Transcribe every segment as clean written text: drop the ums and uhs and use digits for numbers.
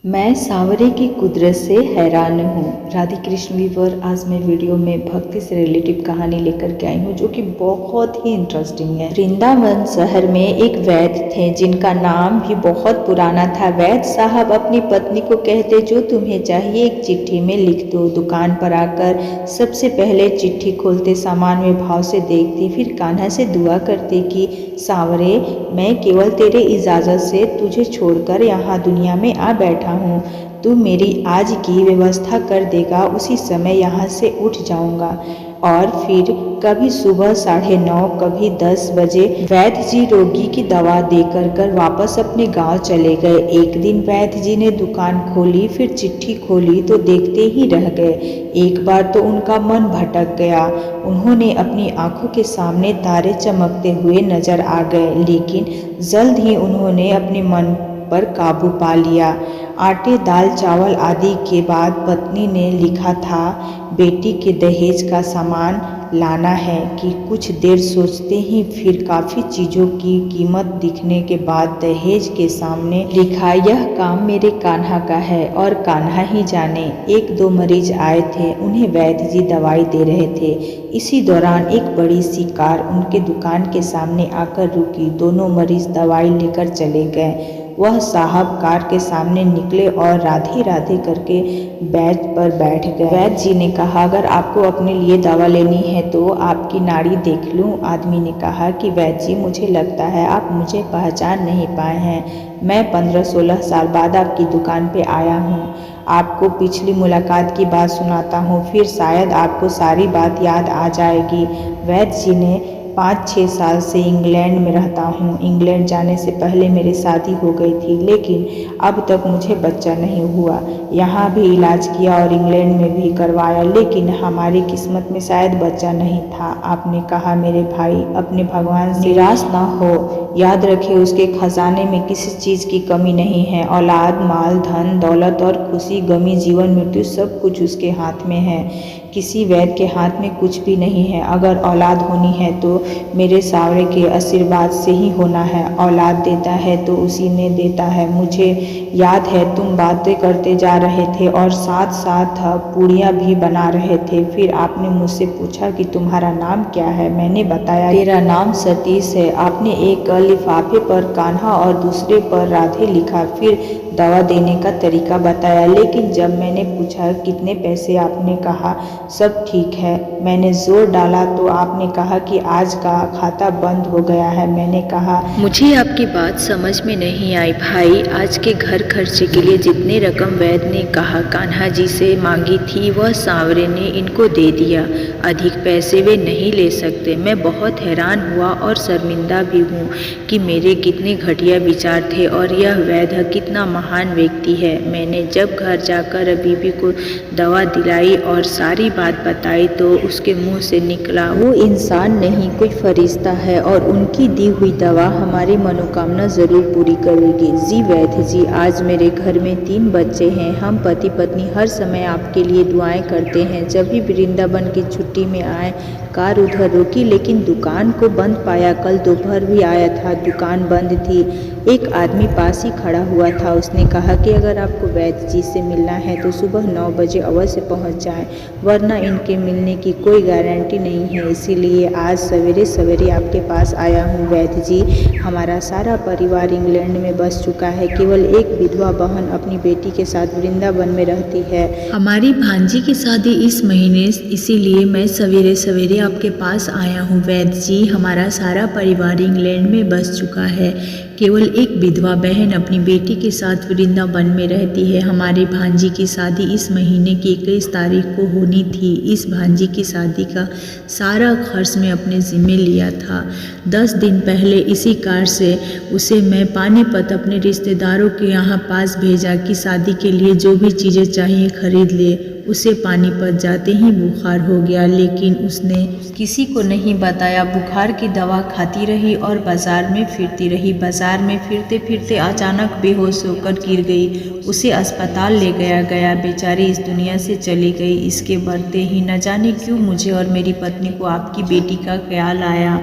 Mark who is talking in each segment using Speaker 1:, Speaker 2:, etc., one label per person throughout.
Speaker 1: मैं सांवरे की कुदरत से हैरान हूँ। राधे कृष्ण वीवर, आज मैं वीडियो में भक्ति से रिलेटिव कहानी लेकर के आई हूँ जो कि बहुत ही इंटरेस्टिंग है। वृंदावन शहर में एक वैद्य थे जिनका नाम भी बहुत पुराना था। वैद्य साहब अपनी पत्नी को कहते, जो तुम्हें चाहिए एक चिट्ठी में लिख दो। दुकान पर आकर सबसे पहले चिट्ठी खोलते, सामान में भाव से देखती, फिर कान्हा से दुआ करते कि सांवरे, मैं केवल तेरे इजाज़त से तुझे छोड़कर यहाँ दुनिया में आ बैठा हूँ। तू मेरी आज की व्यवस्था कर देगा, उसी समय यहाँ से उठ जाऊँगा। और फिर कभी सुबह 9:30, कभी 10 बजे वैद्य जी रोगी की दवा देकर वापस अपने गांव चले गए। एक दिन वैद्य जी ने दुकान खोली, फिर चिट्ठी खोली तो देखते ही रह गए। एक बार तो उनका मन भटक गया। उन्होंने अपनी आंखों के सामने तारे चमकते हुए नजर आ गए, लेकिन जल्द ही उन्होंने अपने मन पर काबू पा लिया। आटे, दाल, चावल आदि के बाद पत्नी ने लिखा था, बेटी के दहेज का सामान लाना है। कि कुछ देर सोचते ही फिर काफ़ी चीज़ों की कीमत दिखने के बाद दहेज के सामने लिखा, यह काम मेरे कान्हा का है और कान्हा ही जाने। 1-2 मरीज आए थे, उन्हें वैद्य जी दवाई दे रहे थे। इसी दौरान एक बड़ी सी कार उनके दुकान के सामने आकर रुकी। दोनों मरीज दवाई लेकर चले गए। वह साहब कार के सामने निकले और राधे राधे करके बेंच पर बैठ गए। वैद्य जी ने कहा, अगर आपको अपने लिए दवा लेनी है तो आपकी नाड़ी देख लूं। आदमी ने कहा कि वैद्य जी, मुझे लगता है आप मुझे पहचान नहीं पाए हैं। मैं 15-16 साल बाद आपकी दुकान पे आया हूँ। आपको पिछली मुलाकात की बात सुनाता हूँ, फिर शायद आपको सारी बात याद आ जाएगी। वैद्य जी ने 5-6 साल से इंग्लैंड में रहता हूँ। इंग्लैंड जाने से पहले मेरी शादी हो गई थी, लेकिन अब तक मुझे बच्चा नहीं हुआ। यहाँ भी इलाज किया और इंग्लैंड में भी करवाया, लेकिन हमारी किस्मत में शायद बच्चा नहीं था। आपने कहा, मेरे भाई, अपने भगवान से निराश ना हो। याद रखे, उसके खजाने में किसी चीज़ की कमी नहीं है। औलाद, माल, धन, दौलत और खुशी, गमी, जीवन, मृत्यु, सब कुछ उसके हाथ में है। किसी वैद्य के हाथ में कुछ भी नहीं है। अगर औलाद होनी है तो मेरे सांवरे के आशीर्वाद से ही होना है। औलाद देता है तो उसी ने देता है। मुझे याद है तुम बातें करते जा रहे थे और साथ साथ पूड़ियाँ भी बना रहे थे। फिर आपने मुझसे पूछा कि तुम्हारा नाम क्या है। मैंने बताया, तेरा नाम सतीश है। आपने एक लिफाफे पर कान्हा और दूसरे पर राधे लिखा। फिर दवा देने का तरीका बताया, लेकिन जब मैंने पूछा कितने पैसे, आपने कहा सब ठीक है। मैंने जोर डाला तो आपने कहा कि आज का खाता बंद हो गया है। मैंने कहा,
Speaker 2: मुझे आपकी बात समझ में नहीं आई भाई। आज के घर खर्चे के लिए जितने रकम वैद्य ने कहा कान्हा जी से मांगी थी, वह सांवरे ने इनको दे दिया। अधिक पैसे वे नहीं ले सकते। मैं बहुत हैरान हुआ और शर्मिंदा भी हूँ कि मेरे कितने घटिया विचार थे और यह वैद्य कितना महान व्यक्ति है। मैंने जब घर जाकर बीबी को दवा दिलाई और सारी बात बताई तो उसके मुंह से निकला,
Speaker 1: वो इंसान नहीं, कोई फरिश्ता है और उनकी दी हुई दवा हमारी मनोकामना जरूर पूरी करेगी। जी वैद्य जी, आज मेरे घर में 3 बच्चे हैं। हम पति पत्नी हर समय आपके लिए दुआएं करते हैं। जब भी वृंदावन की छुट्टी में आए, कार उधर रुकी लेकिन दुकान को बंद पाया। कल दोपहर भी आया था, दुकान बंद थी। एक आदमी पास ही खड़ा हुआ था। उसने कहा कि अगर आपको वैद्य जी से मिलना है तो सुबह 9 बजे अवश्य पहुंच जाएं, वरना इनके मिलने की कोई गारंटी नहीं है। इसीलिए आज सवेरे सवेरे आपके पास आया हूँ। वैद्य जी, हमारा सारा परिवार इंग्लैंड में बस चुका है। केवल एक विधवा बहन अपनी बेटी के साथ वृंदावन में रहती है।
Speaker 2: हमारी भांजी की शादी इस महीने, इसीलिए मैं सवेरे सवेरे आपके पास आया हूँ। वैद्य जी, हमारा सारा परिवार इंग्लैंड में बस चुका है। केवल एक विधवा बहन अपनी बेटी के साथ वृंदावन में रहती है। हमारी भांजी की शादी इस महीने की 21 तारीख को होनी थी। इस भांजी की शादी का सारा खर्च मैं अपने जिम्मे लिया था। 10 दिन पहले इसी कार से उसे मैं पानीपत अपने रिश्तेदारों के यहाँ पास भेजा कि शादी के लिए जो भी चीज़ें चाहिए खरीद ले। उसे पानीपत जाते ही बुखार हो गया, लेकिन उसने
Speaker 1: किसी को नहीं बताया। बुखार की दवा खाती रही और बाजार में फिरती रही। बाजार में फिरते फिरते अचानक बेहोश होकर गिर गई। उसे अस्पताल ले गया। बेचारी इस दुनिया से चली गई। इसके बढ़ते ही न जाने क्यों मुझे और मेरी पत्नी को आपकी बेटी का ख्याल आया।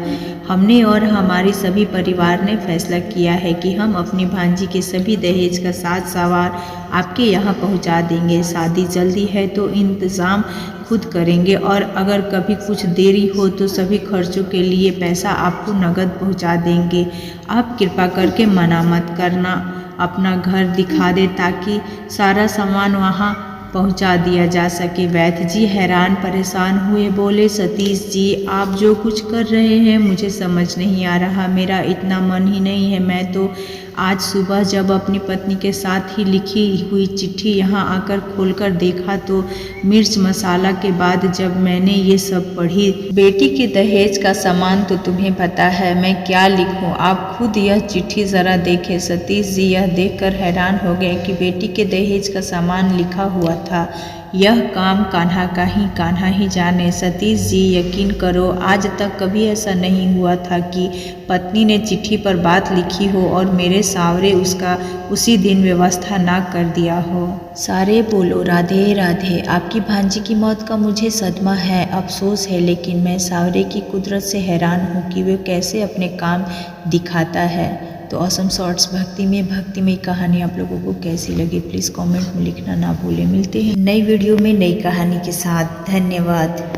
Speaker 2: हमने और हमारे सभी परिवार ने फैसला किया है कि हम अपनी भांजी के सभी दहेज का साथ सवार आपके यहाँ पहुँचा देंगे। शादी जल्दी है तो इंतज़ाम खुद करेंगे और अगर कभी कुछ देरी हो तो सभी खर्चों के लिए पैसा आपको नकद पहुँचा देंगे। आप कृपा करके मना मत करना, अपना घर दिखा दे ताकि सारा सामान वहाँ पहुंचा दिया जा सके। वैद्य जी हैरान परेशान हुए बोले, सतीश जी आप जो कुछ कर रहे हैं मुझे समझ नहीं आ रहा, मेरा इतना मन ही नहीं है। मैं तो आज सुबह जब अपनी पत्नी के साथ ही लिखी हुई चिट्ठी यहाँ आकर खोलकर देखा तो मिर्च मसाला के बाद जब मैंने ये सब पढ़ी, बेटी के दहेज का सामान तो तुम्हें पता है, मैं क्या लिखूं, आप खुद यह चिट्ठी ज़रा देखें। सतीश जी यह देखकर हैरान हो गए कि बेटी के दहेज का सामान लिखा हुआ था। यह काम कान्हा ही जाने। सतीश जी यकीन करो, आज तक कभी ऐसा नहीं हुआ था कि पत्नी ने चिट्ठी पर बात लिखी हो और मेरे सावरे उसका उसी दिन व्यवस्था ना कर दिया हो। सारे बोलो राधे राधे। आपकी भांजी की मौत का मुझे सदमा है, अफसोस है, लेकिन मैं सावरे की कुदरत से हैरान हूँ कि वे कैसे अपने काम दिखाता है। तो ऑसम शॉर्ट्स भक्तिमय कहानी आप लोगों को कैसी लगी प्लीज़ कमेंट में लिखना ना भूलें। मिलते हैं नई वीडियो में नई कहानी के साथ। धन्यवाद।